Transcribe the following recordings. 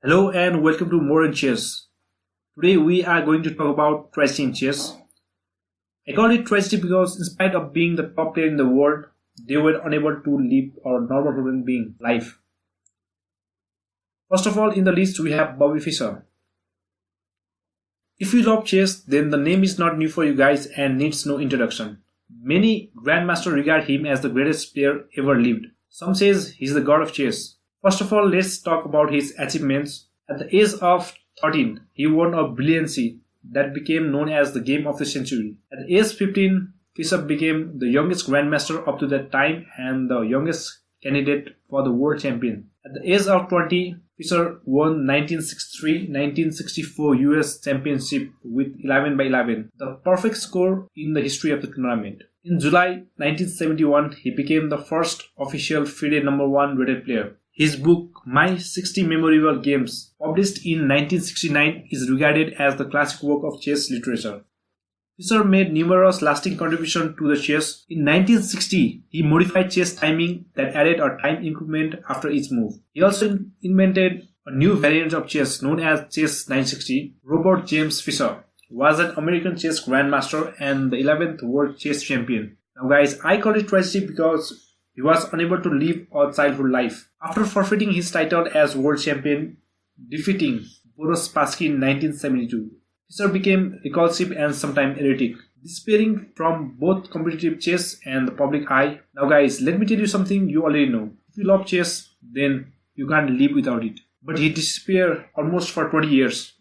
Hello and welcome to More in Chess. Today we are going to talk about tragedy in chess. I call it tragedy because in spite of being the top player in the world, they were unable to live a normal human being life. First of all, in the list we have Bobby Fischer. If you love chess, then the name is not new for you guys and needs no introduction. Many grandmasters regard him as the greatest player ever lived. Some says he's the god of chess. First of all, let's talk about his achievements. At the age of 13, he won a brilliancy that became known as the game of the century. At the age 15, Fischer became the youngest grandmaster up to that time and the youngest candidate for the world champion. At the age of 20, Fischer won 1963-1964 US Championship with 11 by 11, the perfect score in the history of the tournament. In July 1971, he became the first official FIDE #1 rated player. His book, My 60 Memorable Games, published in 1969, is regarded as the classic work of chess literature. Fischer made numerous lasting contributions to the chess. In 1960, he modified chess timing that added a time increment after each move. He also invented a new variant of chess known as Chess 960. Robert James Fischer was an American chess grandmaster and the 11th world chess champion. Now guys, I call it tragedy because he was unable to live a childhood life. After forfeiting his title as world champion, defeating Boris Spassky in 1972, Fischer became repulsive and sometimes erratic, disappearing from both competitive chess and the public eye. Now guys, let me tell you something you already know. If you love chess, then you can't live without it. But he disappeared almost for 20 years.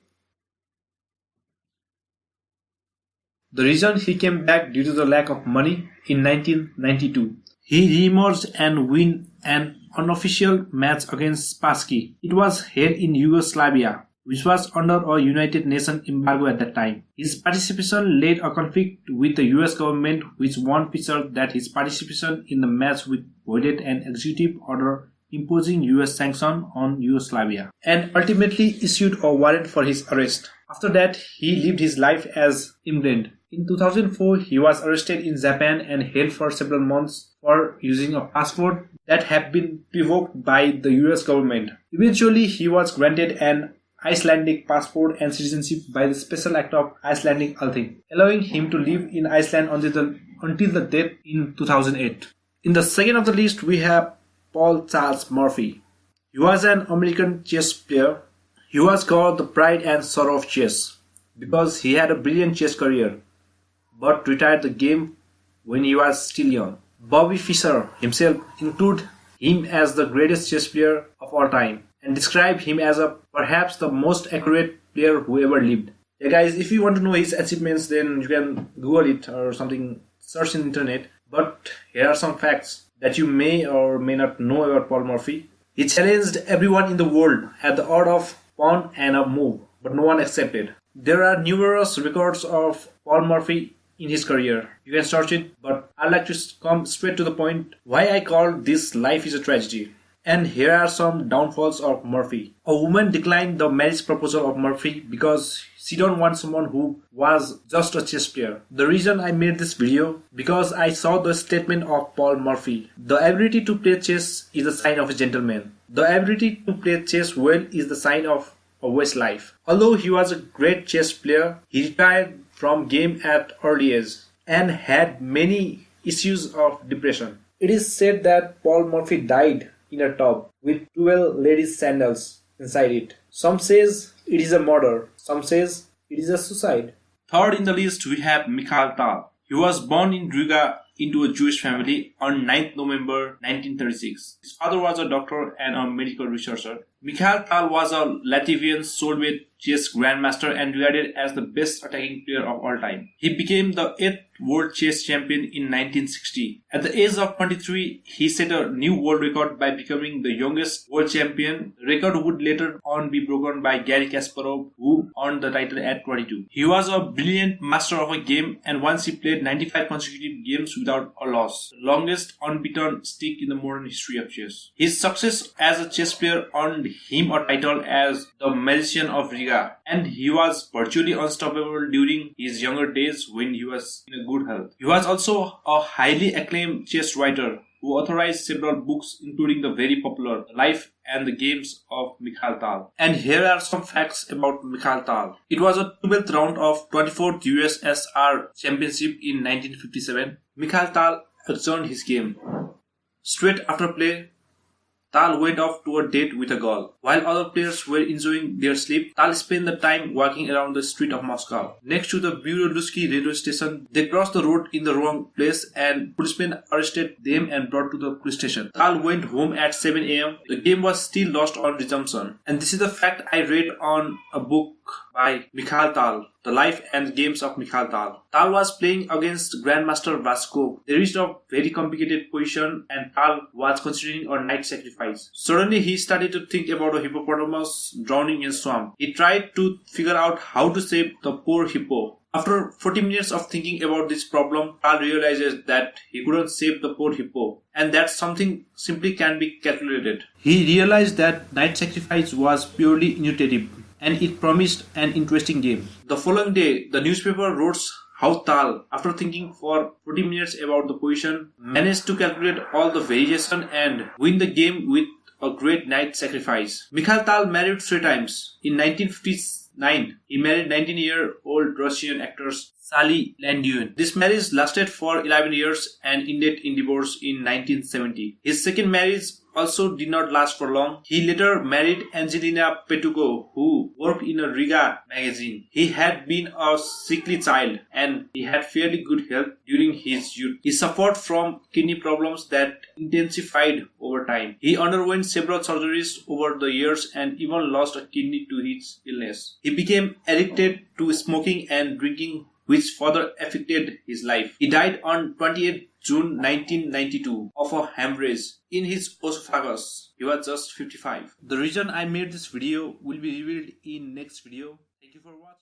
The reason he came back due to the lack of money in 1992. He re-emerged and won an unofficial match against Spassky. It was held in Yugoslavia, which was under a United Nations embargo at that time. His participation led a conflict with the US government, which warned Fischer that his participation in the match would violate an executive order imposing US sanctions on Yugoslavia, and ultimately issued a warrant for his arrest. After that, he lived his life as immigrant. In 2004, he was arrested in Japan and held for several months for using a passport that had been revoked by the US government. Eventually, he was granted an Icelandic passport and citizenship by the Special Act of Icelandic Althing, allowing him to live in Iceland until the death in 2008. In the second of the list, we have Paul Charles Morphy. He was an American chess player. He was called the pride and sorrow of chess because he had a brilliant chess career, but retired the game when he was still young. Bobby Fischer himself included him as the greatest chess player of all time and described him as perhaps the most accurate player who ever lived. Yeah guys, if you want to know his achievements, then you can Google it or something, search in the internet. But here are some facts that you may or may not know about Paul Morphy. He challenged everyone in the world at the art of pawn and a move, but no one accepted. There are numerous records of Paul Morphy in his career. You can search it, but I'd like to come straight to the point why I call this life is a tragedy. And here are some downfalls of Morphy. A woman declined the marriage proposal of Morphy because she don't want someone who was just a chess player. The reason I made this video because I saw the statement of Paul Morphy. The ability to play chess is a sign of a gentleman. The ability to play chess well is the sign of a waste life. Although he was a great chess player, he retired from game at early age and had many issues of depression. It is said that Paul Morphy died in a tub with 12 ladies' sandals inside it. Some says it is a murder, some says it is a suicide. Third in the list we have Mikhal. He was born in Riga into a Jewish family on 9th November 1936. His father was a doctor and a medical researcher. Mikhal was a Latvian soulmate chess grandmaster and regarded as the best attacking player of all time. He became the 8th world chess champion in 1960. At the age of 23, he set a new world record by becoming the youngest world champion. The record would later on be broken by Garry Kasparov, who earned the title at 22. He was a brilliant master of a game and once he played 95 consecutive games without a loss, the longest unbeaten streak in the modern history of chess. His success as a chess player earned him a title as the Magician of Riga, and he was virtually unstoppable during his younger days when he was in a good health. He was also a highly acclaimed chess writer who authored several books including the very popular Life and the Games of Mikhal Tal. And here are some facts about Mikhal Tal. It was a 12th round of 24th USSR Championship in 1957. Mikhal Tal adjourned his game. Straight after play, Tal went off to a date with a girl. While other players were enjoying their sleep, Tal spent the time walking around the street of Moscow. Next to the Byuroluzhsky railway station, they crossed the road in the wrong place and policemen arrested them and brought to the police station. Tal went home at 7 a.m. The game was still lost on resumption. And this is the fact I read on a book by Mikhal Tal, The Life and Games of Mikhal Tal. Tal was playing against Grandmaster Vaskov. They reached a very complicated position and Tal was considering a knight sacrifice. Suddenly he started to think about a hippopotamus drowning in swamp. He tried to figure out how to save the poor hippo. After 40 minutes of thinking about this problem, Tal realizes that he couldn't save the poor hippo and that something simply can be calculated. He realized that knight sacrifice was purely intuitive and it promised an interesting game. The following day, the newspaper wrote how Tal, after thinking for 40 minutes about the position, managed to calculate all the variation and win the game with a great knight sacrifice. Mikhal Tal married 3 times. In 1959, he married 19-year-old Russian actress Sally Landian. This marriage lasted for 11 years and ended in divorce in 1970. His second marriage also did not last for long. He later married Angelina Petuko, who worked in a Riga magazine. He had been a sickly child and he had fairly good health during his youth. He suffered from kidney problems that intensified over time. He underwent several surgeries over the years and even lost a kidney to his illness. He became addicted to smoking and drinking, which further affected his life. He died on 28 June 1992 of a hemorrhage in his esophagus. He was just 55. The reason I made this video will be revealed in next video. Thank you for watching.